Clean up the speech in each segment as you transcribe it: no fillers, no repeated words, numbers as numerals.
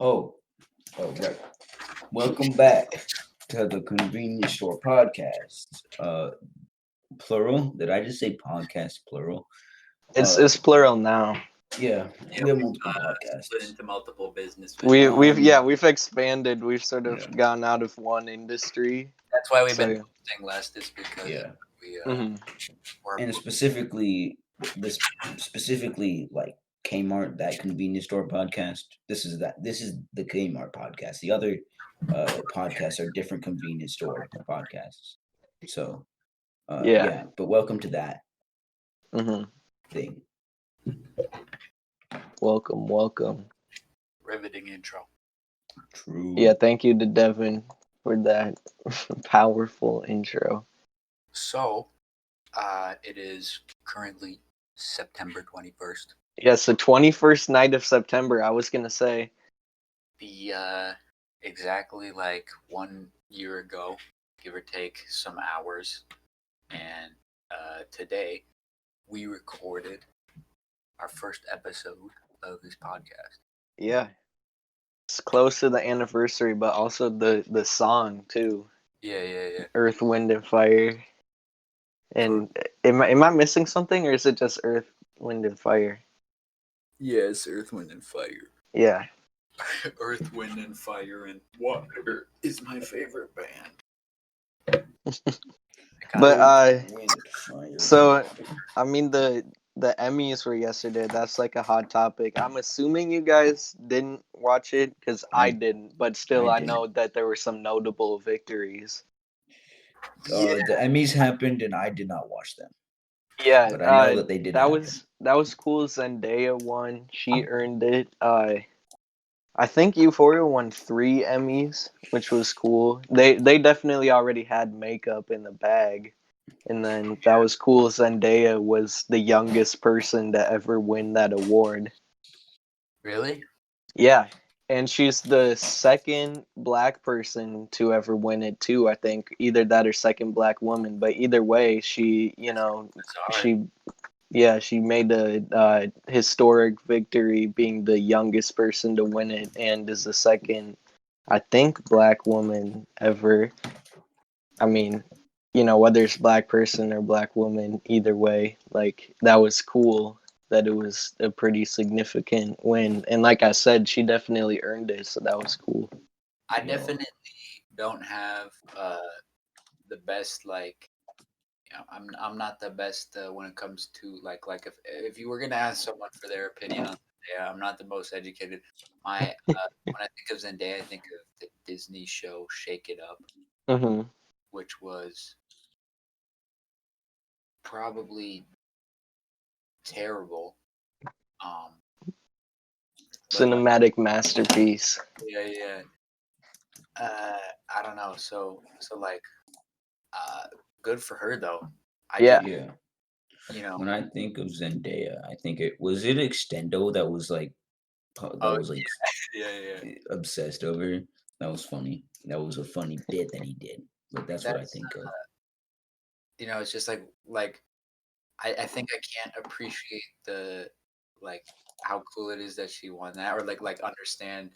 Oh, right. Welcome back to the Convenience Store podcast. Plural. Did I just say podcast plural? It's Uh, it's plural now. yeah, Yeah, we have we've multiple split podcasts. into multiple business We've Um, yeah we've expanded. We've sort of yeah, gone out of one industry. That's why we've So been yeah. posting less, is because yeah, we hmm were. and specifically like Kmart, that convenience store podcast. This is the Kmart podcast. The other podcasts are different convenience store podcasts. So Yeah. yeah, but welcome to that hmm thing. Welcome. Riveting intro. Yeah. True. Thank you to Devin for that powerful intro. So, it is currently September 21st. Yes, the 21st night of September. I was gonna say. The exactly like 1 year ago, give or take some hours, and today we recorded our first episode of this podcast. Yeah, it's close to the anniversary, but also the song too. Yeah. Earth, Wind, and Fire. For And am I missing something, or is it just Earth, Wind, and Fire? yes, Earth, Wind, and Fire. Yeah. Earth, Wind, and Fire, and Water is my favorite band. But Wind, fire, so water. I mean the Emmys were yesterday. That's like a hot topic. I'm assuming you guys didn't watch it because I I didn't, but I still I know didn't. that there were some notable victories. Yeah, The Emmys happened and I did not watch them, Yeah, but I know that they did happen. that was cool. Zendaya won. She earned it. I think Euphoria won 3 Emmys, which was cool. They definitely already had makeup in the bag. And then that was cool. Zendaya was the youngest person to ever win that award. really? Yeah. And she's the second black person to ever win it too, I think. Either that or second black woman. But either way, Bizarre. she yeah, she made a historic victory being the youngest person to win it and is the second, I think, black woman ever. I mean, whether it's black person or black woman, either way, like that was cool that it was a pretty significant win. And like I said, she definitely earned it, so that was cool. I Yo, definitely don't have the best like. I'm not the best when it comes to like if you were gonna ask someone for their opinion on Zendaya, I'm not the most educated. My when I think of Zendaya, I think of the Disney show Shake It Up, hmm which was probably terrible. Um, but like Cinematic masterpiece. yeah. I don't know. So like uh, good for her though. I Yeah. didn't, yeah. you know. When I think of Zendaya, I think it Extendo that was like Oh yeah. obsessed over. That was funny. That was a funny bit that he did. But that's what I That's think of. it's just like I think I can't appreciate the like how cool it is that she won that, or like understand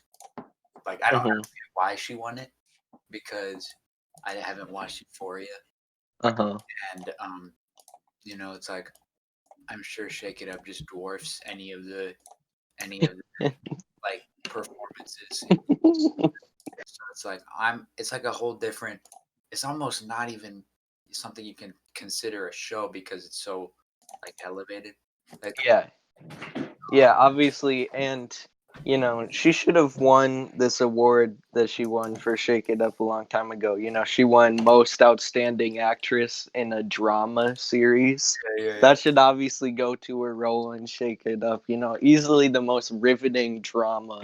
like I don't hmm understand why she won it because I haven't watched Euphoria, Uh-huh. and it's like I'm sure Shake It Up just dwarfs any of the like performances. So it's like it's like a whole different. It's almost not even something you can consider a show because it's so like elevated. Like Yeah. Yeah, obviously, and she should have won this award that she won for Shake It Up a long time ago. She won Most Outstanding Actress in a Drama Series. yeah. That should obviously go to her role in Shake It Up. Easily the most riveting drama.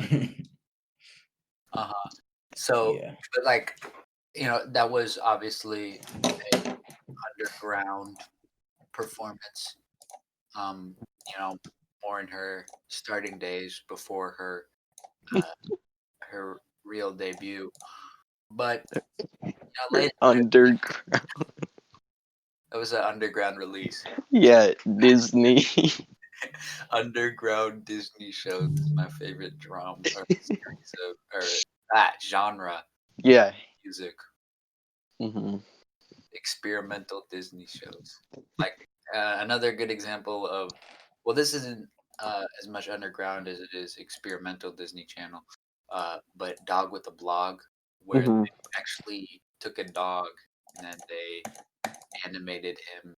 Uh huh. So, Yeah. but like that was obviously a underground performance. Um, you know, more in her starting days before her real debut. But later Underground. it was an underground release. Yeah, Disney. Underground Disney shows is my favorite drama or series of or that genre Yeah. music. Hmm. Experimental Disney shows. Like another good example of, well, this isn't as much underground as it is experimental Disney Channel, but Dog with a Blog, where Hmm. they actually took a dog and then they animated him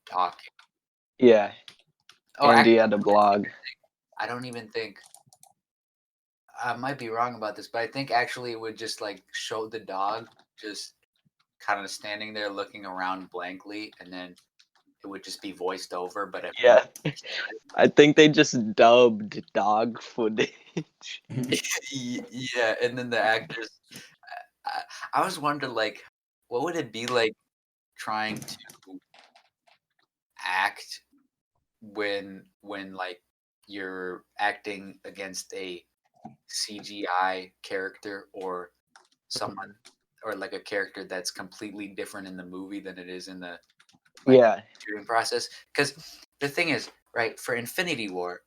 talking. Yeah. Oh, Andy actually, had a blog. I don't even think I might be wrong about this, but I think actually it would just like show the dog just kind of standing there looking around blankly, and then it would just be voiced over, but everyone Yeah. I think they just dubbed dog footage. yeah, and then the actors. I, I was wondering, like, what would it be like trying to act when like you're acting against a CGI character or someone or like a character that's completely different in the movie than it is in the like Yeah. shooting process. Because the thing is, right, for Infinity War,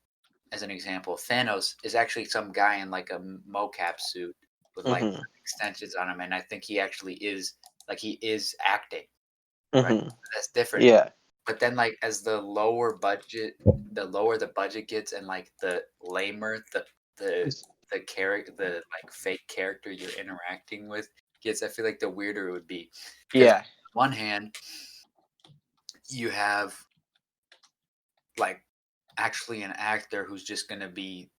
as an example, Thanos is actually some guy in like a mocap suit with like Hmm. extensions on him, and I think he actually is like he is acting, right? Hmm. That's different. Yeah. But then, like, as the lower the budget gets, and like the lamer the character, the like fake character you're interacting with gets, I feel like the weirder it would be. Because Yeah. on one hand, you have like actually an actor who's just gonna be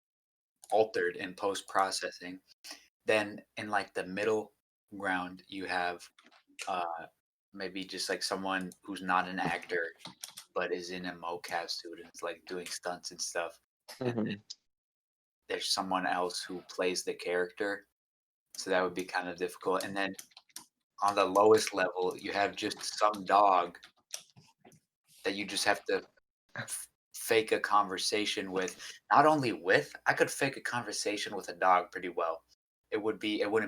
altered in post processing. Then in like the middle ground, you have uh, maybe just like someone who's not an actor but is in a mocap suit and is like doing stunts and stuff. And Hmm. there's someone else who plays the character, so that would be kind of difficult. And then on the lowest level, you have just some dog that you just have to fake a conversation with. Not only with, I could fake a conversation with a dog pretty well. It wouldn't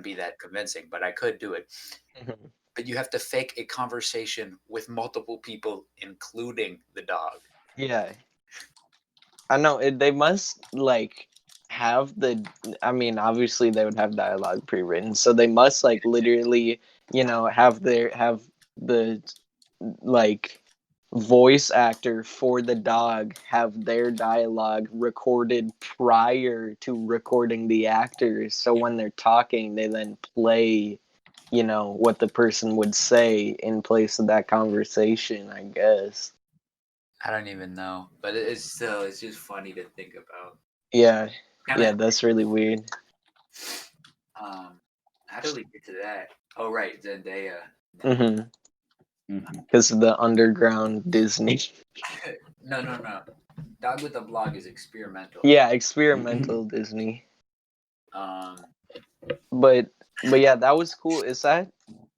be that convincing, but I could do it. Hmm. But you have to fake a conversation with multiple people, including the dog. Yeah. I know they must like have the. I mean, obviously they would have dialogue pre-written, so they must like literally, have the like voice actor for the dog have their dialogue recorded prior to recording the actors, so when they're talking, they then play, what the person would say in place of that conversation. I guess. I don't even know, but it's just funny to think about. Yeah. Kind Yeah, of that's really weird. how do we get to that? Oh right, Zendaya. Mm-hmm. Mhm. Because of the underground Disney. No. Dog with a Blog is experimental. Yeah, experimental Disney. Um, But yeah, that was cool. Is that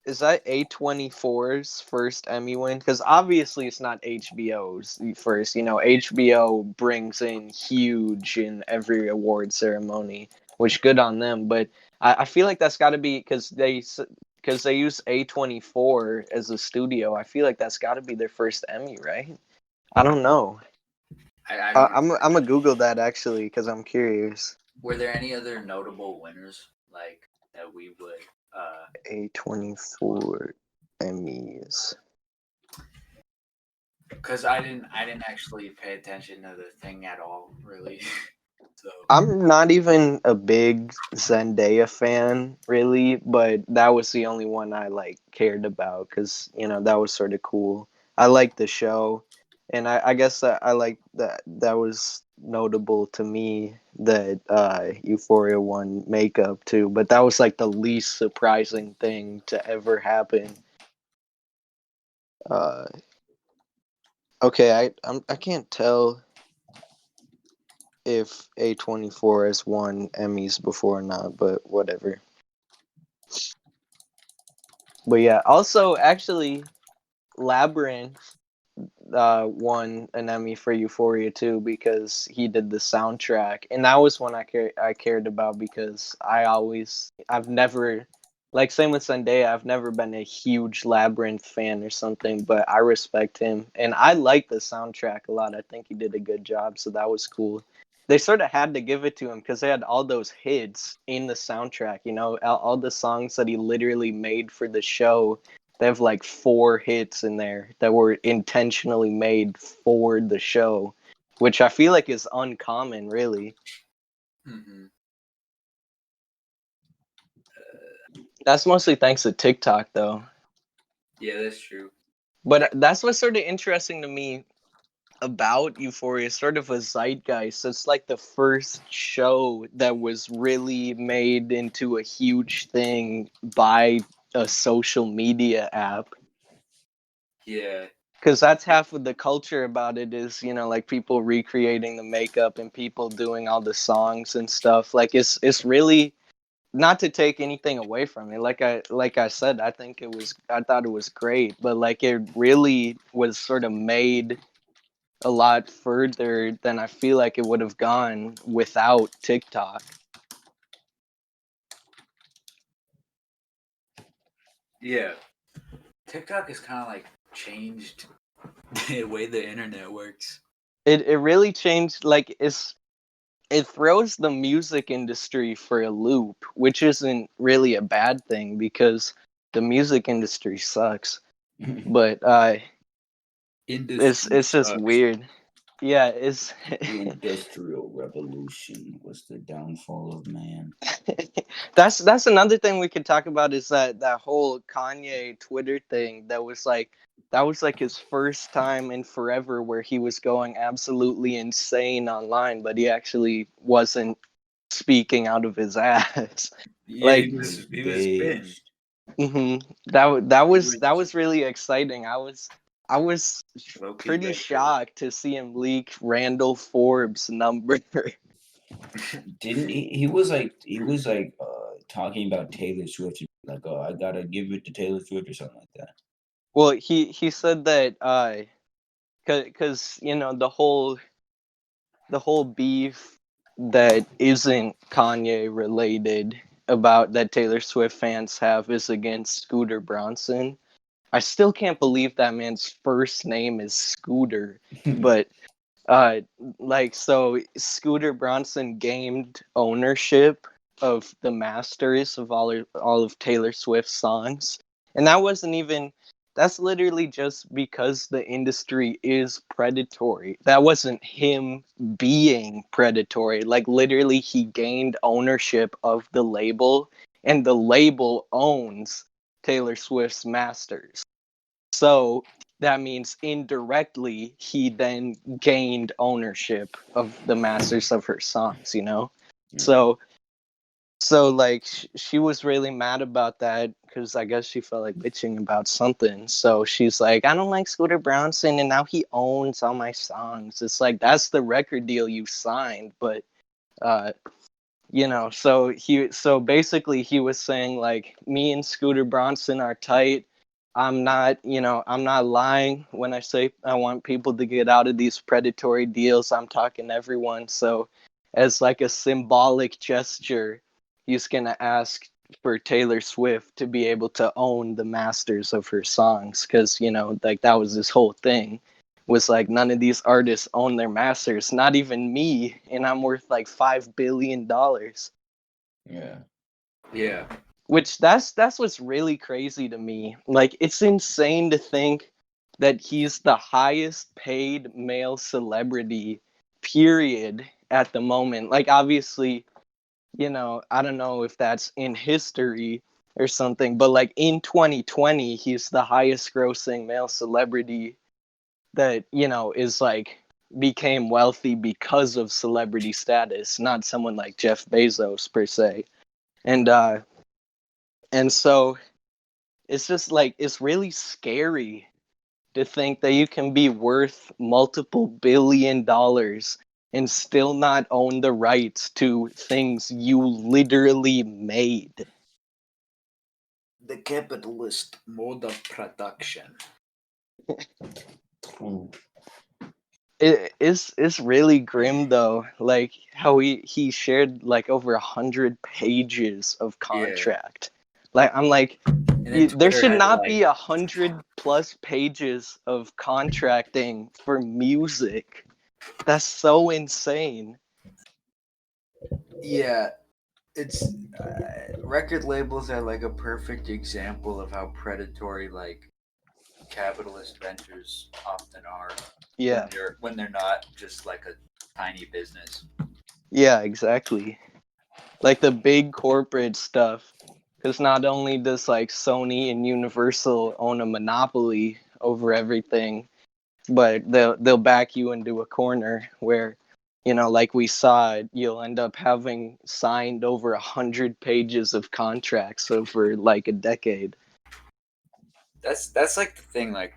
A24's first Emmy win? Because obviously it's not HBO's first. HBO brings in huge in every award ceremony, which good on them. But I feel like that's got to be because they use A24 as a studio. I feel like that's got to be their first Emmy, right? I don't know. I don't. I'm gonna Google that actually because I'm curious. Were there any other notable winners like that we would? A24 Emmys. Because I didn't actually pay attention to the thing at all, really. So I'm not even a big Zendaya fan, really, but that was the only one I like cared about because that was sort of cool. I liked the show, and I guess that I like that was notable to me that Euphoria won makeup too. But that was like the least surprising thing to ever happen. Uh, okay, I can't tell if A24 has won Emmys before or not, but whatever. But yeah, also actually, Labyrinth won an Emmy for Euphoria too because he did the soundtrack, and that was one I cared about because I've never Like same with Zendaya, I've never been a huge Labyrinth fan or something, but I respect him and I like the soundtrack a lot. I think he did a good job, so that was cool. They sort of had to give it to him because they had all those hits in the soundtrack. You know, all the songs that he literally made for the show. They have like 4 hits in there that were intentionally made for the show, which I feel like is uncommon, really. Mm-hmm. That's mostly thanks to TikTok, though. Yeah, that's true. But that's what's sort of interesting to me about Euphoria, sort of a zeitgeist. It's like the first show that was really made into a huge thing by a social media app. Yeah. Because that's half of the culture about it is, you know, like people recreating the makeup and people doing all the songs and stuff. Like it's really not to take anything away from it. Like I said, I thought it was great, but like it really was sort of made a lot further than I feel like it would have gone without TikTok. Yeah. TikTok has kind of like changed the way the internet works. It really changed. Like it throws the music industry for a loop, which isn't really a bad thing because the music industry sucks. But Industry it's just sucks. weird. Yeah, it's The Industrial Revolution was the downfall of man. that's another thing we could talk about is that whole Kanye Twitter thing that was like his first time in forever where he was going absolutely insane online, but he actually wasn't speaking out of his ass. Yeah, Like, he was spitting. that was really exciting. I was Low-key pretty ready. shocked to see him leak Randall Forbes' number. Didn't he was like talking about Taylor Swift, like, oh, I gotta give it to Taylor Swift or something like that. Well, he said that because you know the whole beef that isn't Kanye related about that Taylor Swift fans have is against Scooter Braunson. I still can't believe that man's first name is Scooter, but uh like so Scooter Braunson gained ownership of the masters of all of Taylor Swift's songs, and that wasn't even that's literally just because the industry is predatory. That wasn't him being predatory. Like literally he gained ownership of the label and the label owns Taylor Swift's masters. So that means indirectly he then gained ownership of the masters of her songs, you know? Yeah. So like she was really mad about that because I guess she felt like bitching about something. So she's like, I don't like Scooter Braunson and now he owns all my songs. It's like that's the record deal you signed, but uh you know, so basically he was saying like me and Scooter Braunson are tight. I'm not, you know, I'm not lying when I say I want people to get out of these predatory deals. I'm talking to everyone. So as like a symbolic gesture, he's gonna ask for Taylor Swift to be able to own the masters of her songs because, you know, like that was his whole thing was like none of these artists own their masters, not even me, and I'm worth like $5 billion. Yeah. Yeah. Which that's what's really crazy to me. Like it's insane to think that he's the highest paid male celebrity, period, at the moment. Like obviously, you know, I don't know if that's in history or something, but like in 2020, he's the highest grossing male celebrity that you know is like became wealthy because of celebrity status, not someone like Jeff Bezos per se. And so it's just like it's really scary to think that you can be worth multiple $1 billion and still not own the rights to things you literally made. The capitalist mode of production. Mm. It's really grim though, like how he shared like over 100 pages of Yeah. contract. Like I'm like, And then there Twitter should has not like, be 100+ pages of contracting for music. That's so insane. yeah, it's record labels are like a perfect example of how predatory like capitalist ventures often are Yeah, when they're not just like a tiny business. yeah, exactly. Like the big corporate stuff, because not only does like Sony and Universal own a monopoly over everything, but they'll back you into a corner where, like we saw, you'll end up having signed over 100 pages of contracts over like a decade. That's like the thing, like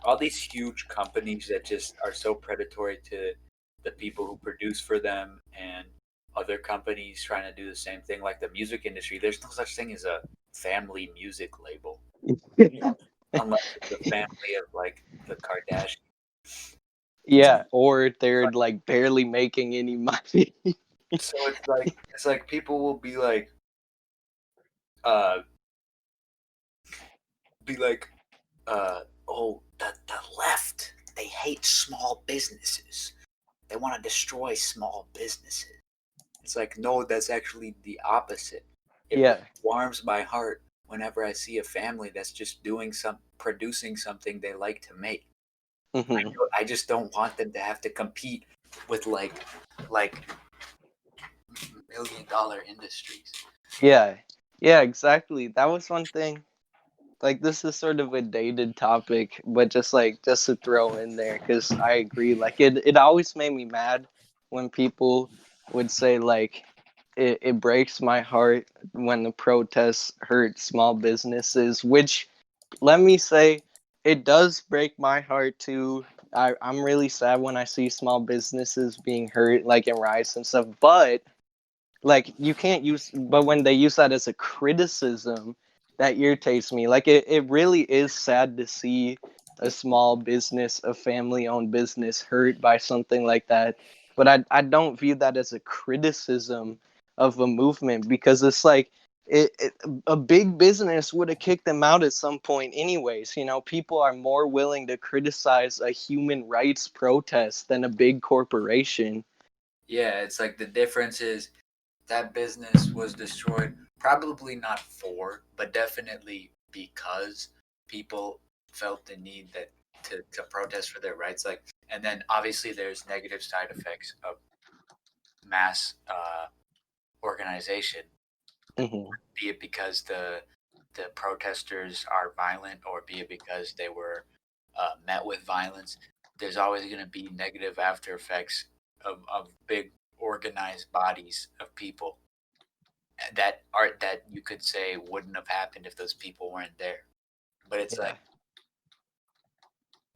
all these huge companies that just are so predatory to the people who produce for them, and other companies trying to do the same thing, like the music industry. There's no such thing as a family music label unless it's the family of like the Kardashians. Yeah, or they're like barely making any money. So it's like people will uh be like oh, the left, they hate small businesses. They want to destroy small businesses. It's like, no, that's actually the opposite. It Yeah. warms my heart whenever I see a family that's just producing something they like to make. Hmm. I just don't want them to have to compete with like $1 million industries. Yeah. Yeah, exactly. That was one thing. Like this is sort of a dated topic, but just to throw in there cuz I agree like it always made me mad when people would say like it breaks my heart when the protests hurt small businesses, which let me say it does break my heart too. I'm really sad when I see small businesses being hurt like in riots and stuff, but like you can't use but when they use that as a criticism, that irritates me. Like it really is sad to see a small business, a family owned business hurt by something like that, but I don't view that as a criticism of a movement because it's like a big business would have kicked them out at some point anyways. People are more willing to criticize a human rights protest than a big corporation. Yeah, it's like the difference is that business was destroyed probably not for, but definitely because people felt the need to protest for their rights. Like, and then obviously there's negative side effects of mass organization, Hmm. be it because the protesters are violent, or be it because they were met with violence. There's always going to be negative after effects of big organized bodies of people that you could say wouldn't have happened if those people weren't there. But it's Yeah. like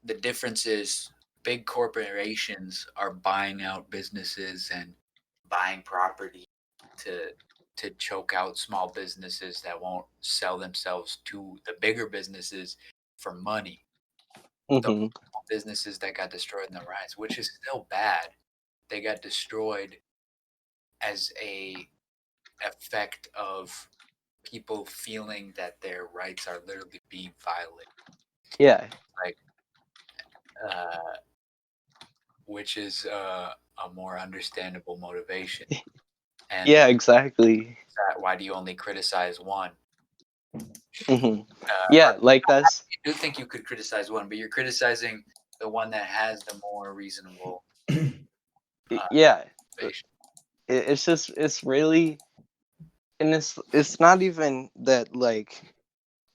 the difference is big corporations are buying out businesses and buying property to to choke out small businesses that won't sell themselves to the bigger businesses for money. The Hmm. small businesses that got destroyed in the riots, which is still bad, they got destroyed as a effect of people feeling that their rights are literally being violated. Yeah. Like, uh, which is a more understandable motivation. And Yeah, exactly. why do you only criticize one? Hmm. Or Yeah, like that's you do think you could criticize one, but you're criticizing the one that has the more reasonable yeah. motivation. It's just it's really, and it's not even that like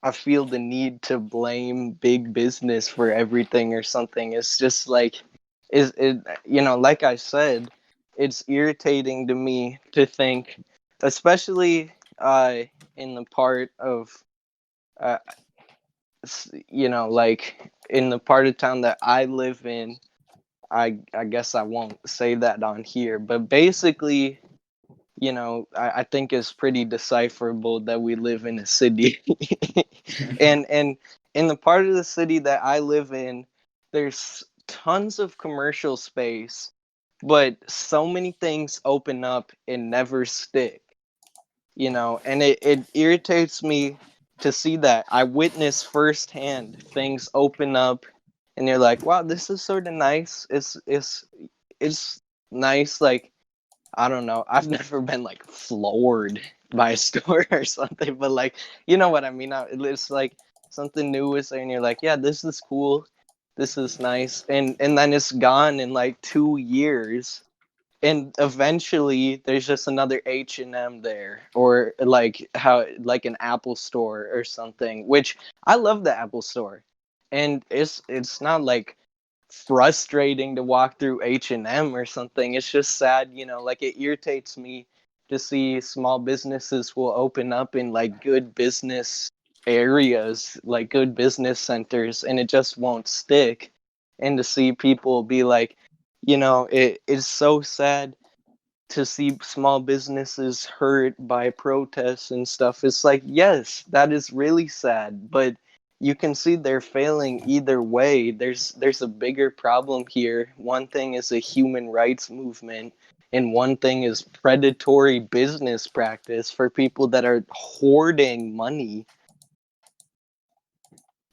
I feel the need to blame big business for everything or something. It's just like is it like I said, it's irritating to me to think, especially in the part of uh, like in the part of town that I live in. I guess I won't say that on here, but basically, I think it's pretty decipherable that we live in a city. and in the part of the city that I live in, there's tons of commercial space, but so many things open up and never stick. And it irritates me to see that. I witnessed firsthand things open up, and you're like, wow, this is sort of nice. It's nice. Like, I don't know. I've never been like floored by a store or something, but like, you know what I mean. It's like something new is there, and you're like, yeah, this is cool. This is nice, and then it's gone in like 2 years, and eventually there's just another H&M there, or like an Apple store or something, which I love the Apple store, and it's not like frustrating to walk through H&M or something. It's just sad, like it irritates me to see small businesses will open up in like good business areas, like good business centers, and it just won't stick, and to see people be like, it is so sad to see small businesses hurt by protests and stuff. It's like, yes, that is really sad, but you can see they're failing either way. There's a bigger problem here. One thing is a human rights movement, and one thing is predatory business practice for people that are hoarding money.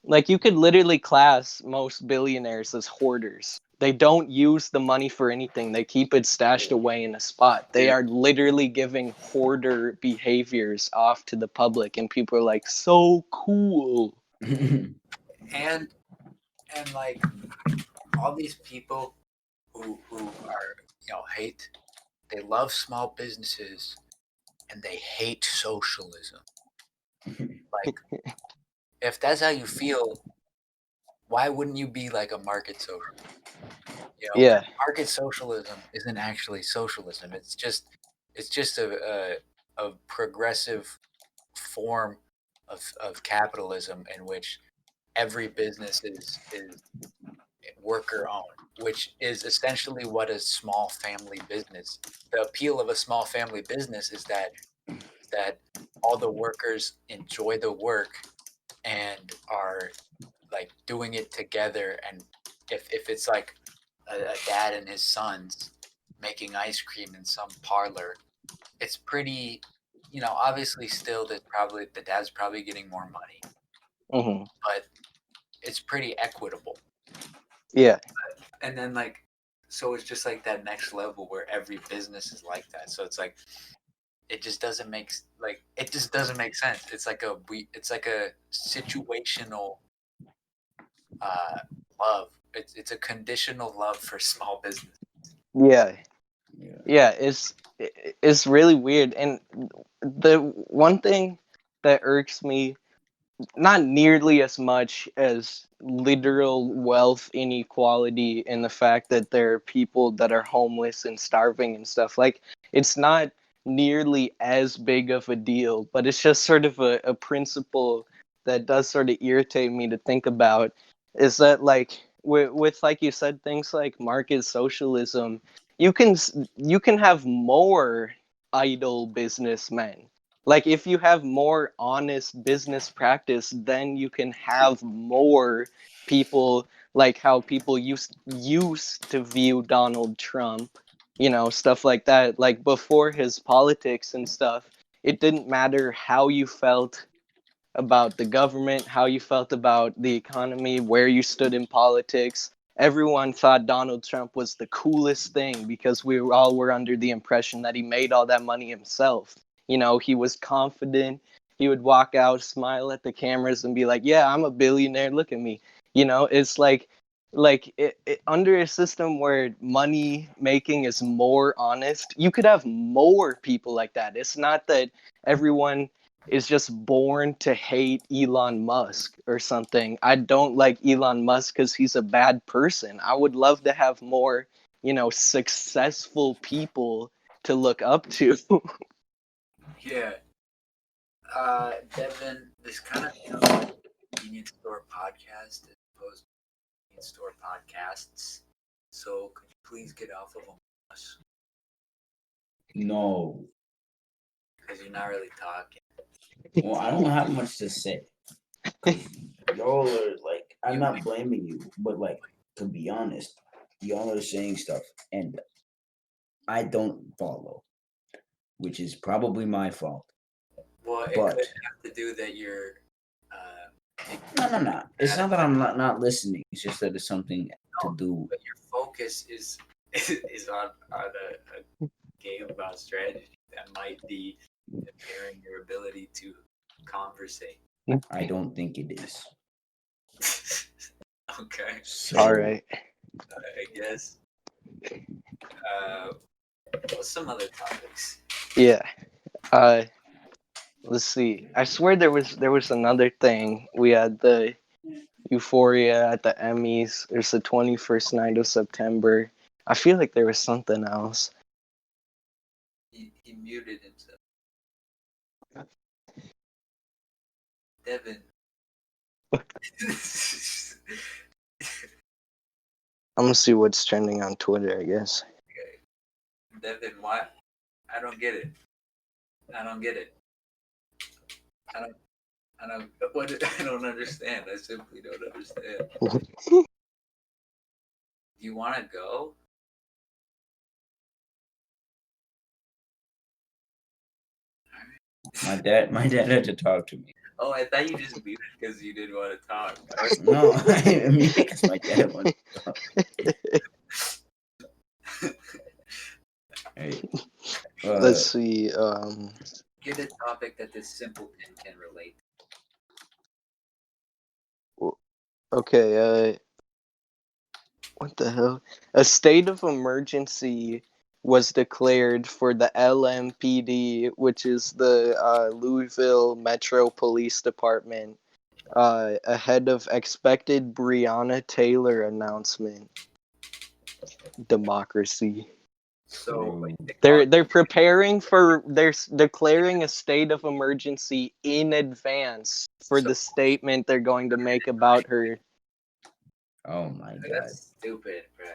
Like, you could literally class most billionaires as hoarders. They don't use the money for anything. They keep it stashed away in a spot. They Yeah. are literally giving hoarder behaviors off to the public, and people are like, so cool. and like all these people who are hate, they love small businesses and they hate socialism. Like, if that's how you feel, why wouldn't you be like a market socialist? Yeah. Market socialism isn't actually socialism. It's just a progressive form of capitalism in which every business is worker owned, which is essentially what a small family business. The appeal of a small family business is that all the workers enjoy the work and are like doing it together. And if it's like a dad and his sons making ice cream in some parlor, it's pretty, obviously still the dad's probably getting more money, Hmm. but it's pretty equitable. Yeah. And then like, so it's just like that next level where every business is like that. So it's like, it just doesn't make sense. It's like a situational love. It's a conditional love for small business. Yeah. Yeah. Yeah. It's really weird. And the one thing that irks me, not nearly as much as literal wealth inequality and the fact that there are people that are homeless and starving and stuff. Like, it's not nearly as big of a deal, but it's just sort of a principle that does sort of irritate me to think about, is that like with like you said, things like market socialism, you can have more idle businessmen. Like, if you have more honest business practice, then you can have more people, like how people used to view Donald Trump, stuff like that. Like, before his politics and stuff, it didn't matter how you felt about the government, how you felt about the economy, where you stood in politics. Everyone thought Donald Trump was the coolest thing because we all were under the impression that he made all that money himself. He was confident. He would walk out, smile at the cameras, and be like, "Yeah, I'm a billionaire. Look at me." It's like under a system where money making is more honest, you could have more people like that. It's not that everyone is just born to hate Elon Musk or something. I don't like Elon Musk because he's a bad person. I would love to have more, successful people to look up to. Yeah. Devin, this kind of feels like a convenience store podcast as opposed to convenience store podcasts. So could you please get off of us? No. Because you're not really talking. Well, I don't have much to say. 'Cause y'all are like, I'm You not might- blaming you, but like, to be honest, y'all are saying stuff and I don't follow, which is probably my fault. Well, it But could have to do that you're No. It's not that I'm not listening. It's just that it's something to do. But your focus is on a game about strategy that might be impairing your ability to conversate. I don't think it is. Okay, So, All right. I guess. What's some other topics? Yeah. Let's see. I swear there was another thing. We had the Euphoria at the Emmys. There's the 21st night of September. I feel like there was something else. He muted himself. Devin. I'm gonna see what's trending on Twitter, I guess. Okay. Devin, what? I don't get it. I don't get it. I don't. What? I don't understand. I simply don't understand. Do you want to go? my dad had to talk to me. Oh, I thought you just muted because you didn't want to talk. No, I mean because my dad wanted to talk. Hey, Let's see. Get a topic that this simpleton can relate. Okay. What the hell? A state of emergency was declared for the LMPD, which is the Louisville Metro Police Department, ahead of expected Breonna Taylor announcement. Democracy. So like, They're preparing for they're declaring a state of emergency in advance for the statement they're going to make about her. oh my god. That's stupid, bro.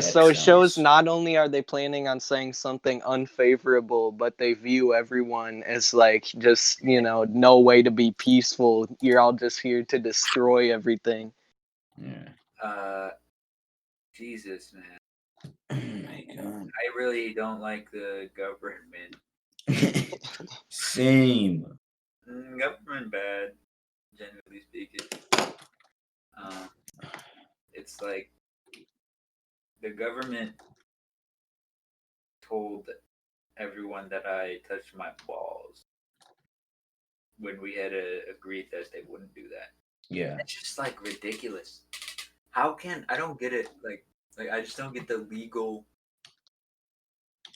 So it shows not only are they planning on saying something unfavorable, but they view everyone as like just, no way to be peaceful. You're all just here to destroy everything. Yeah. Jesus, man. Oh my god. I really don't like the government. Same. Government bad, generally speaking. It's like the government told everyone that I touched my balls when we had agreed that they wouldn't do that. Yeah. It's just like ridiculous. How can I don't get it? Like I just don't get the legal,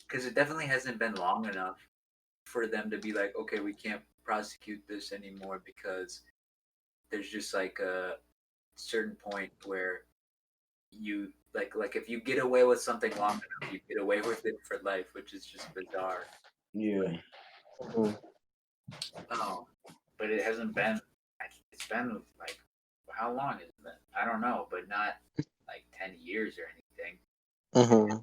because it definitely hasn't been long enough for them to be like, okay, we can't prosecute this anymore because there's just like a certain point where you like if you get away with something long enough, you get away with it for life, which is just bizarre. Yeah. Oh, but it hasn't been. It's been like how long has it been? I don't know, but not like 10 years or anything. Mm-hmm.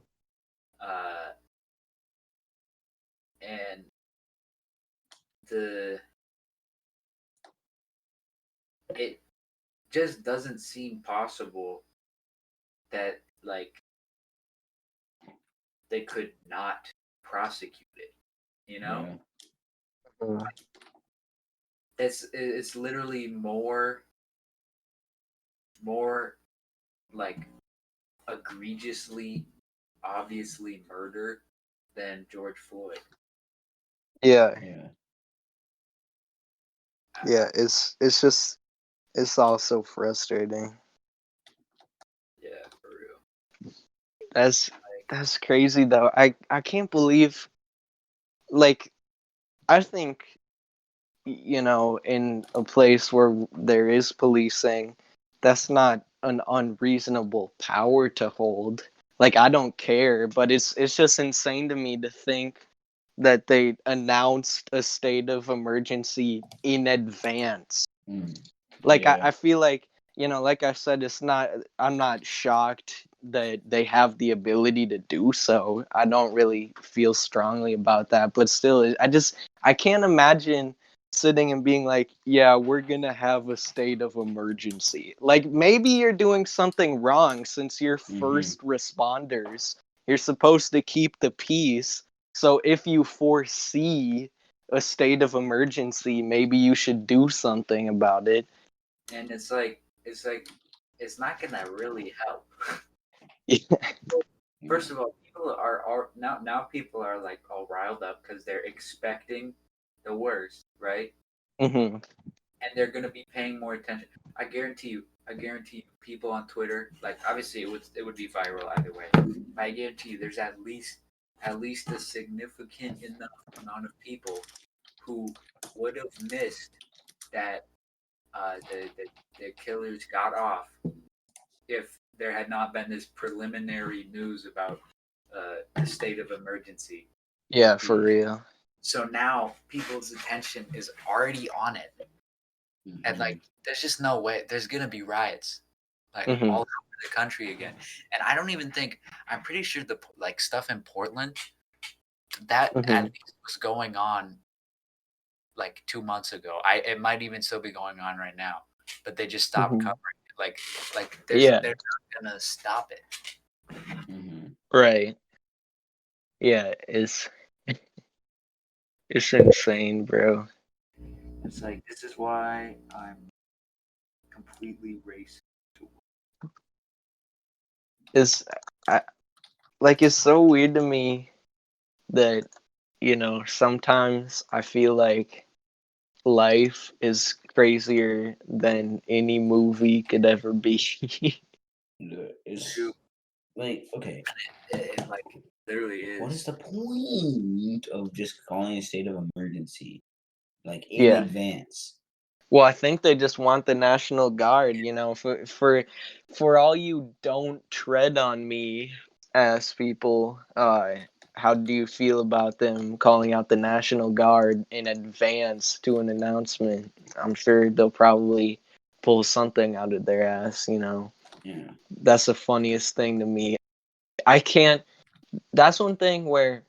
And it just doesn't seem possible that like they could not prosecute it. You know, Mm-hmm. it's literally more like egregiously, obviously murder than George Floyd. Yeah. Yeah. It's also frustrating. Yeah, for real. That's crazy though. I can't believe, like, I think, in a place where there is policing, that's not an unreasonable power to hold. Like, I don't care, but it's just insane to me to think that they announced a state of emergency in advance. Like, Yeah. I feel like, like I said, I'm not shocked that they have the ability to do so. I don't really feel strongly about that, but still, I can't imagine sitting and being like, yeah, we're gonna have a state of emergency. Like, maybe you're doing something wrong since you're first responders. You're supposed to keep the peace. So if you foresee a state of emergency, maybe you should do something about it. And it's like it's not gonna really help. First of all, people are now people are like all riled up because they're expecting the worst, right? Mm-hmm. And they're gonna be paying more attention. I guarantee you, people on Twitter, like obviously it would be viral either way. But I guarantee you, there's at least a significant enough amount of people who would have missed that the killers got off if there had not been this preliminary news about the state of emergency. Yeah, for real. So now people's attention is already on it, and like there's just no way there's gonna be riots like all over the country again. And I don't even think I'm pretty sure the like stuff in Portland that at least was going on like 2 months ago. It might even still be going on right now, but they just stopped covering it. Like they're not gonna stop it. Right. Yeah, it's insane, bro. It's like this is why I'm completely racist. It's it's so weird to me that sometimes I feel like life is crazier than any movie could ever be. It's like, okay, It like literally is. What is the point of just calling a state of emergency, like in Yeah. advance? Well, I think they just want the National Guard, for all you don't tread on me ass people, how do you feel about them calling out the National Guard in advance to an announcement? I'm sure they'll probably pull something out of their ass, Yeah. That's the funniest thing to me. I can't that's one thing where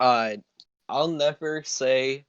I'll never say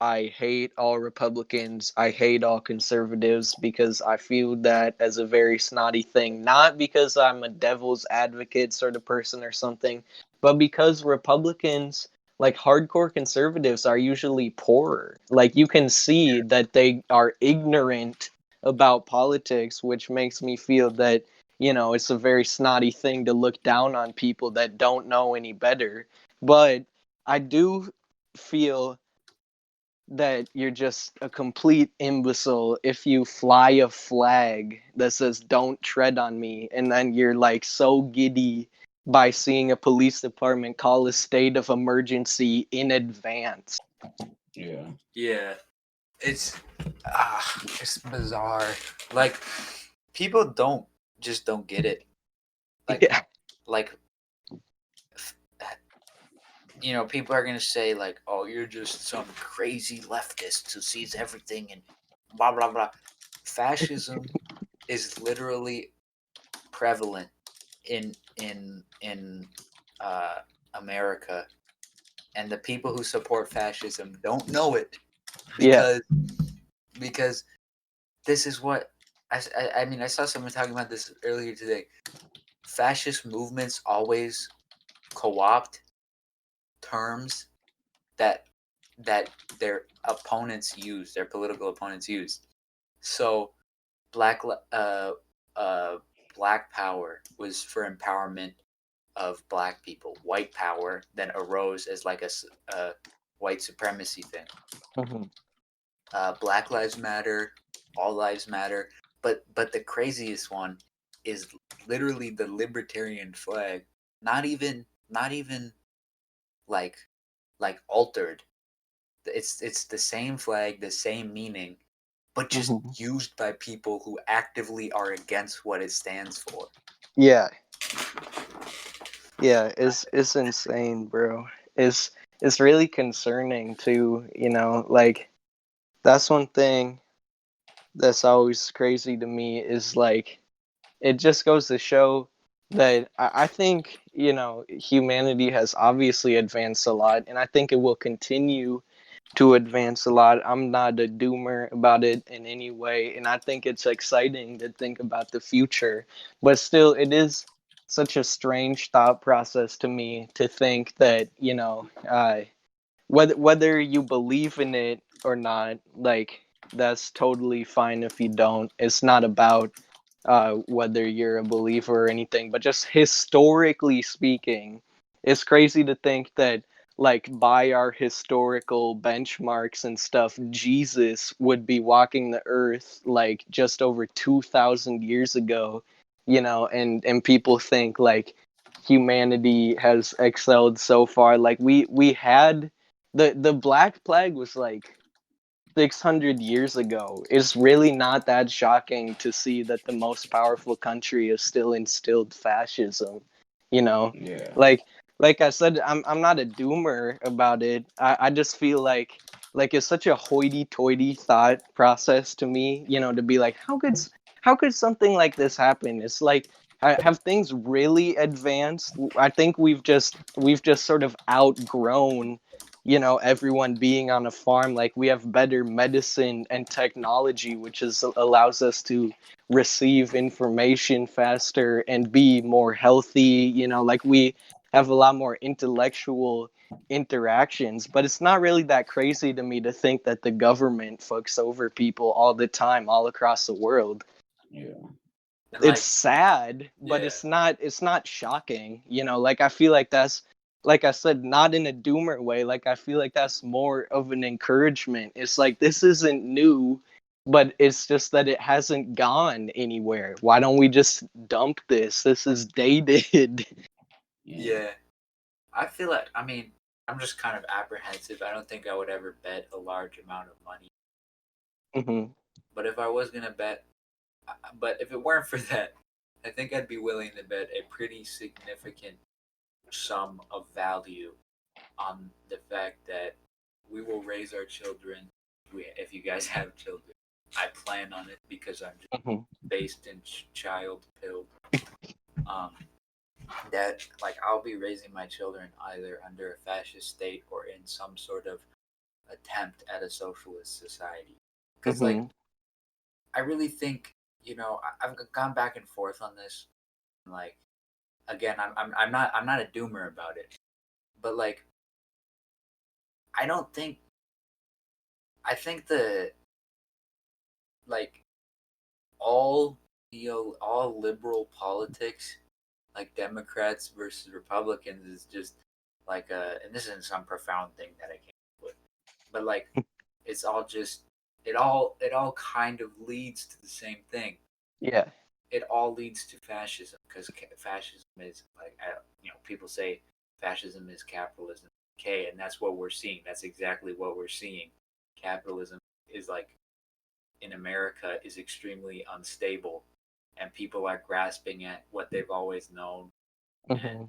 I hate all Republicans. I hate all conservatives because I feel that as a very snotty thing. Not because I'm a devil's advocate sort of person or something, but because Republicans, like hardcore conservatives, are usually poorer. Like you can see that they are ignorant about politics, which makes me feel that, it's a very snotty thing to look down on people that don't know any better. But I do feel that you're just a complete imbecile if you fly a flag that says "Don't tread on me," and then you're like so giddy by seeing a police department call a state of emergency in advance. Yeah, it's bizarre. Like people don't get it. Yeah. Like people are gonna say like, "Oh, you're just some crazy leftist who sees everything and blah blah blah." Fascism is literally prevalent in America, and the people who support fascism don't know it because this is what I mean. I saw someone talking about this earlier today. Fascist movements always co-opt terms that their opponents use, their political opponents use. So, black black power was for empowerment of black people. White power then arose as like a white supremacy thing. Black Lives Matter, All Lives Matter, but the craziest one is literally the libertarian flag. Not even like altered. It's the same flag, the same meaning, but just used by people who actively are against what it stands for. Yeah. Yeah, it's insane, bro. It's really concerning too, like that's one thing that's always crazy to me is like it just goes to show that I think, humanity has obviously advanced a lot, and I think it will continue to advance a lot. I'm not a doomer about it in any way, and I think it's exciting to think about the future. But still, it is such a strange thought process to me to think that, whether you believe in it or not, like that's totally fine if you don't. It's not about whether you're a believer or anything, but just historically speaking, it's crazy to think that like by our historical benchmarks and stuff, Jesus would be walking the earth like just over 2,000 years ago, and people think like humanity has excelled so far. Like we had the Black Plague was like 600 years ago. It's really not that shocking to see that the most powerful country has still instilled fascism, you know? Yeah. Like like I said, I'm not a doomer about it. I just feel like it's such a hoity-toity thought process to me, to be like, how could something like this happen? It's like have things really advanced? I think we've just sort of outgrown everyone being on a farm. Like we have better medicine and technology, which allows us to receive information faster and be more healthy. Like we have a lot more intellectual interactions. But it's not really that crazy to me to think that the government fucks over people all the time, all across the world. Yeah. And It's like, sad, but yeah, it's not shocking. Like I feel like that's, like I said, not in a doomer way. Like I feel like that's more of an encouragement. It's like this isn't new, but it's just that it hasn't gone anywhere. Why don't we just dump this? This is dated. Yeah. yeah. I feel like, I mean, I'm just kind of apprehensive. I don't think I would ever bet a large amount of money. Hmm. But if I was gonna bet, but if it weren't for that, I think I'd be willing to bet a pretty significant sum of value on the fact that we will raise our children. If you guys have children, I plan on it because I'm just Hmm. based in child pilled. Um, that like I'll be raising my children either under a fascist state or in some sort of attempt at a socialist society. Because like Hmm. I really think I've gone back and forth on this. Like again, I'm not a doomer about it, but like I don't think I think the like all all liberal politics, like Democrats versus Republicans, is just like and this isn't some profound thing that I came up with, but like it's all just it all kind of leads to the same thing. Yeah. It all leads to fascism because fascism is like people say fascism is capitalism. Okay, and that's what we're seeing. That's exactly what we're seeing. Capitalism is like in America is extremely unstable, and people are grasping at what they've always known and Hmm.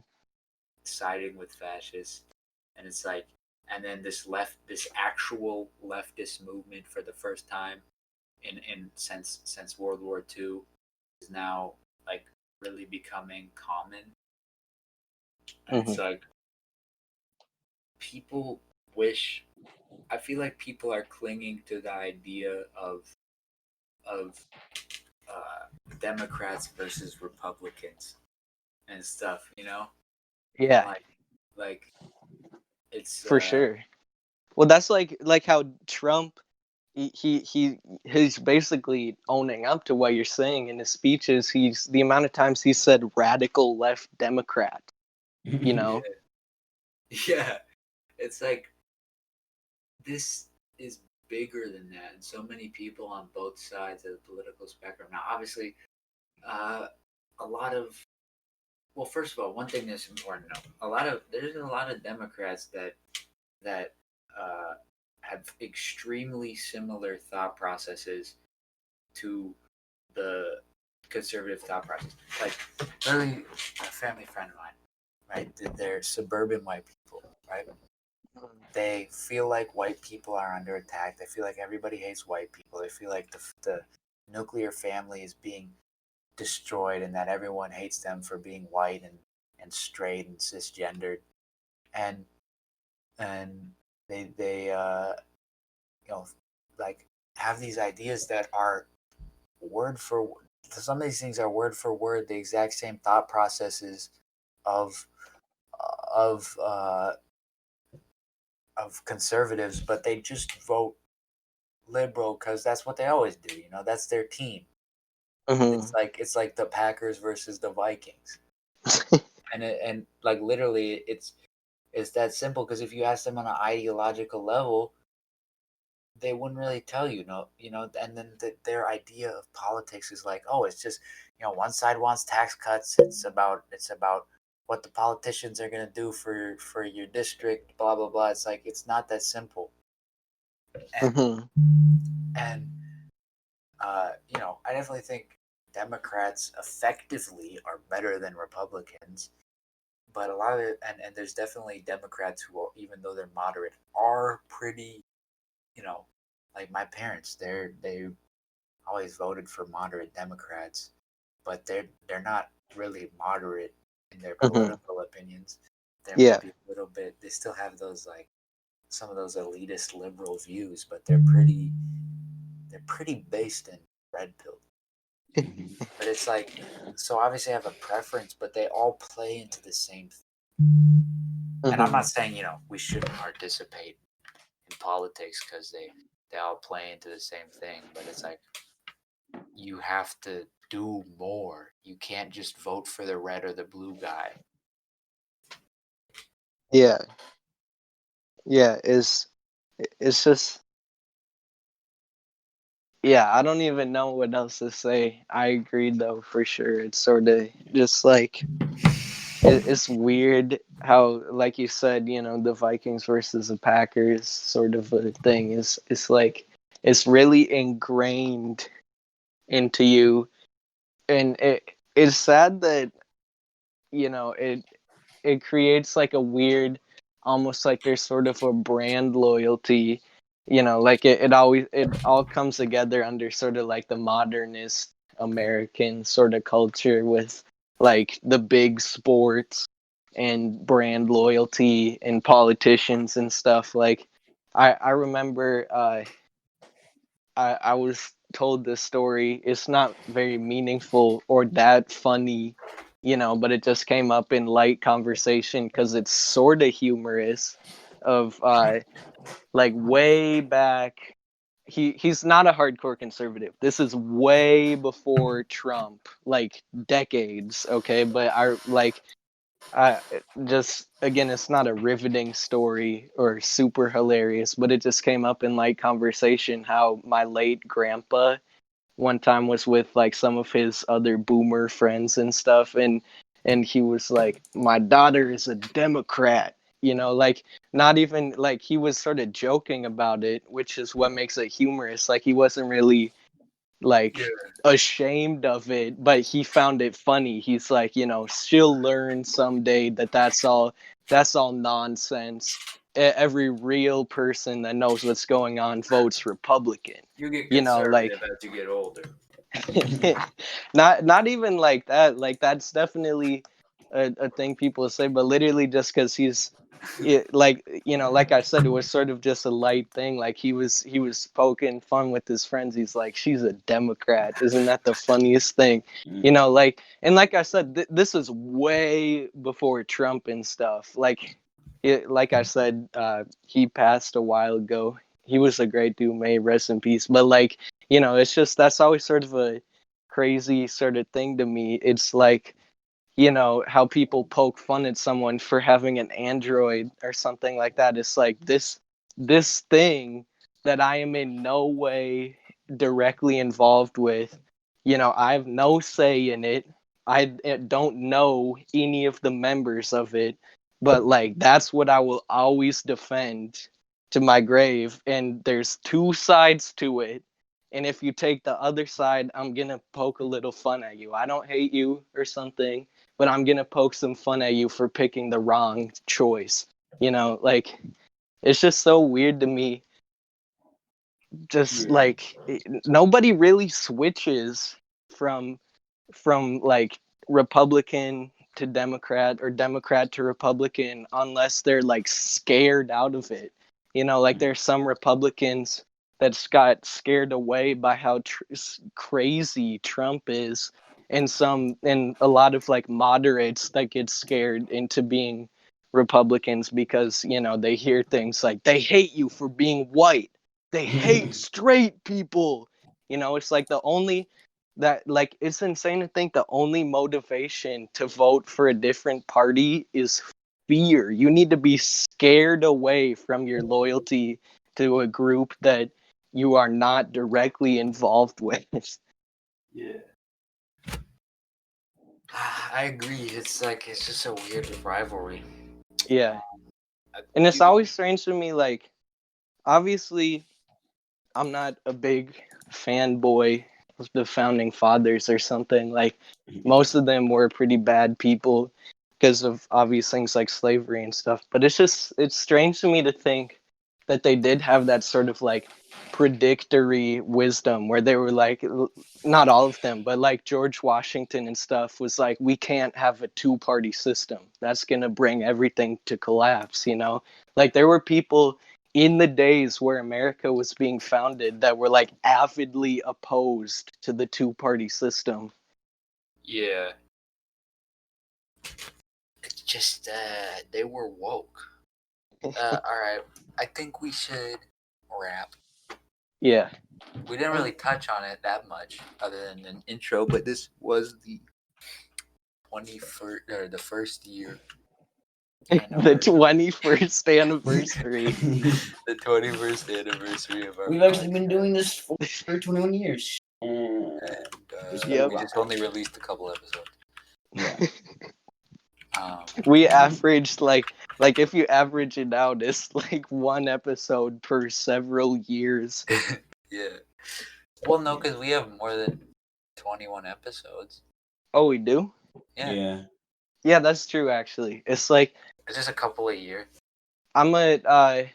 siding with fascists. And it's like, and then this actual leftist movement for the first time in since World War II is now like really becoming common. And it's Hmm. like people wish. I feel like people are clinging to the idea of Democrats versus Republicans and stuff, and Yeah, like it's for sure. Well, that's like how Trump he's basically owning up to what you're saying in his speeches. He's the amount of times he said radical left Democrat, you know? yeah, yeah, it's like this is bigger than that, and so many people on both sides of the political spectrum. Now, obviously, uh, a lot of well, first of all, one thing that's important to know: there's a lot of Democrats that have extremely similar thought processes to the conservative thought process. Like, really, a family friend of mine, right? They're suburban white people, right? They feel like white people are under attack. They feel like everybody hates white people. They feel like the nuclear family is being destroyed and that everyone hates them for being white and straight and cisgendered. And and they you know like have these ideas that are word for some of these things are word for word the exact same thought processes of of of conservatives, but they just vote liberal because that's what they always do. You know, that's their team. Mm-hmm. It's like the Packers versus the Vikings, and like literally, it's that simple. Because if you ask them on an ideological level, they wouldn't really tell you, no, you know. And then their idea of politics is like, oh, it's just, you know, one side wants tax cuts. It's about what the politicians are gonna do for your district, blah blah blah. It's like it's not that simple. And Mm-hmm. and you know, I definitely think Democrats effectively are better than Republicans. But a lot of it, and there's definitely Democrats who, are, even though they're moderate, are pretty, you know, like my parents. They always voted for moderate Democrats, but they're not really moderate in their Mm-hmm. political opinions. They're Yeah. maybe a little bit. They still have those like some of those elitist liberal views, but they're pretty based in red pill. But it's like, so obviously I have a preference, but they all play into the same thing. And I'm Mm-hmm. not saying, you know, we shouldn't participate in politics because they all play into the same thing, but it's like you have to do more. You can't just vote for the red or the blue guy. Yeah. Yeah. It's just, yeah, I don't even know what else to say. I agree though, for sure. It's sort of just like it's weird how, like you said, you know, the Vikings versus the Packers sort of a thing is like it's really ingrained into you, and it's sad that, you know, it creates like a weird, almost like there's sort of a brand loyalty, you know, like it all comes together under sort of like the modernist American sort of culture with like the big sports and brand loyalty and politicians and stuff. Like I remember I was told this story. It's not very meaningful or that funny, you know, but it just came up in light conversation because it's sort of humorous. Of like way back, he's not a hardcore conservative. This is way before Trump, like decades. Okay, but I like I just, again, it's not a riveting story or super hilarious, but it just came up in light conversation how my late grandpa one time was with like some of his other boomer friends and stuff, and he was like, my daughter is a Democrat, you know, like not even like, he was sort of joking about it, which is what makes it humorous. Like he wasn't really Yeah. like ashamed of it, but he found it funny. He's like, you know, she'll learn someday that that's all nonsense. Every real person that knows what's going on votes Republican. You get You know, conservative like as you get older. not even like that. Like that's definitely a thing people say, but literally just because he's like, you know, like I said, it was sort of just a light thing. Like he was poking fun with his friends. He's like, she's a Democrat. Isn't that the funniest thing? You know, like, and like I said, this is way before Trump and stuff. Like like I said, he passed a while ago. He was a great dude. May he rest in peace. But like, you know, it's just, that's always sort of a crazy sort of thing to me. It's like, you know, how people poke fun at someone for having an Android or something like that. It's like this thing that I am in no way directly involved with. You know, I have no say in it. I don't know any of the members of it, but like that's what I will always defend to my grave. And there's two sides to it. And if you take the other side, I'm gonna poke a little fun at you. I don't hate you or something, but I'm gonna poke some fun at you for picking the wrong choice. You know, like it's just so weird to me. Just Yeah. like nobody really switches from like Republican to Democrat or Democrat to Republican unless they're like scared out of it. You know, like there's some Republicans that got scared away by how crazy Trump is, and a lot of like moderates that get scared into being Republicans because, they hear things like they hate you for being white. They hate straight people. It's like the only that like it's insane to think the only motivation to vote for a different party is fear. You need to be scared away from your loyalty to a group that you are not directly involved with. Yeah. I agree. It's like it's just a weird rivalry. Yeah. I And it's do- always strange to me, like, obviously, I'm not a big fanboy of the founding fathers or something. Like, most of them were pretty bad people because of obvious things like slavery and stuff. But it's strange to me to think that they did have that sort of like predictory wisdom where they were like, not all of them, but like George Washington and stuff was like, we can't have a two-party system. That's going to bring everything to collapse, Like, there were people in the days where America was being founded that were like avidly opposed to the two-party system. Yeah. It's just they were woke. All right. I think we should wrap. Yeah. We didn't really touch on it that much other than an intro, but this was the 21st or the first year The anniversary. 21st anniversary. The 21st anniversary of our We've actually been podcast. doing this for 21 years. And It's Yep. we just only released a couple episodes. Yeah. We averaged like if you average it out, it's like one episode per several years. Yeah. Well, no, because we have more than 21 episodes. Oh, we do? Yeah. Yeah, that's true actually. It's like It's just a couple a year. I'm gonna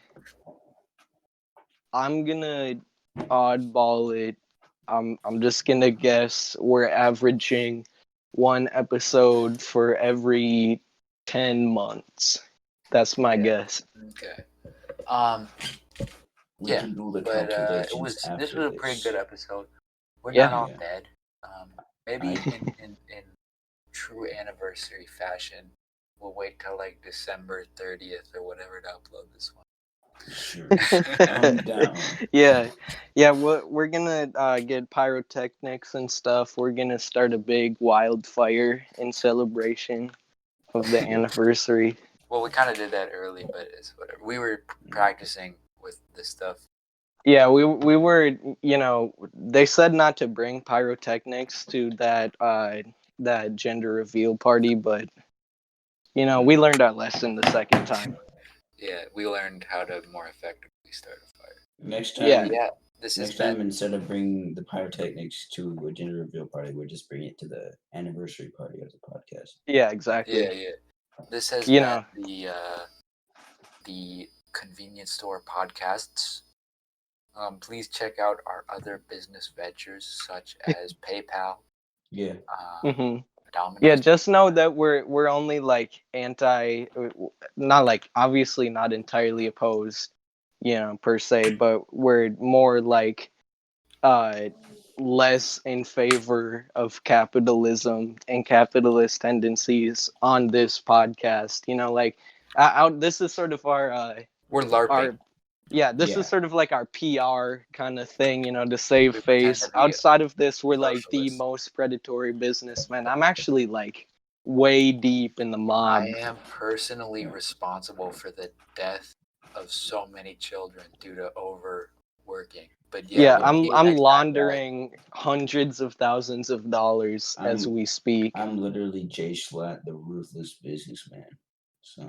oddball it. I'm just gonna guess we're averaging one episode for every 10 months. That's my guess. Okay. We Yeah, can do the but calculations this after was a pretty this. good episode. We're Yeah. not all Yeah. dead. Maybe in true anniversary fashion, we'll wait till like December 30th or whatever to upload this one. Sure. I'm down. Yeah, we're gonna get pyrotechnics and stuff. We're gonna start a big wildfire in celebration of the anniversary. Well, we kind of did that early, but it's whatever. We were practicing with this stuff. Yeah, we were, they said not to bring pyrotechnics to that gender reveal party, but we learned our lesson the second time. Yeah, we learned how to more effectively start a fire. Next time, Yeah. This next is time, instead of bringing the pyrotechnics to a gender reveal party, we'll just bring it to the anniversary party of the podcast. Yeah, exactly. Yeah. This has You been know. the convenience store podcasts. Please check out our other business ventures such as PayPal. Yeah. Mhm. Domino's. Yeah, just know that we're only like not like obviously not entirely opposed, per se, but we're more like less in favor of capitalism and capitalist tendencies on this podcast. Like this is sort of We're LARPing. this is sort of like our PR kind of thing, to save We pretend face. to be Outside of this, we're like the socialists. most predatory businessmen. I'm actually like way deep in the mob. I am personally responsible for the death of so many children due to overworking. But Yeah, low-key, I'm next time, guys, laundering hundreds of thousands of dollars as we speak. I'm literally Jay Schlatt, the ruthless businessman. So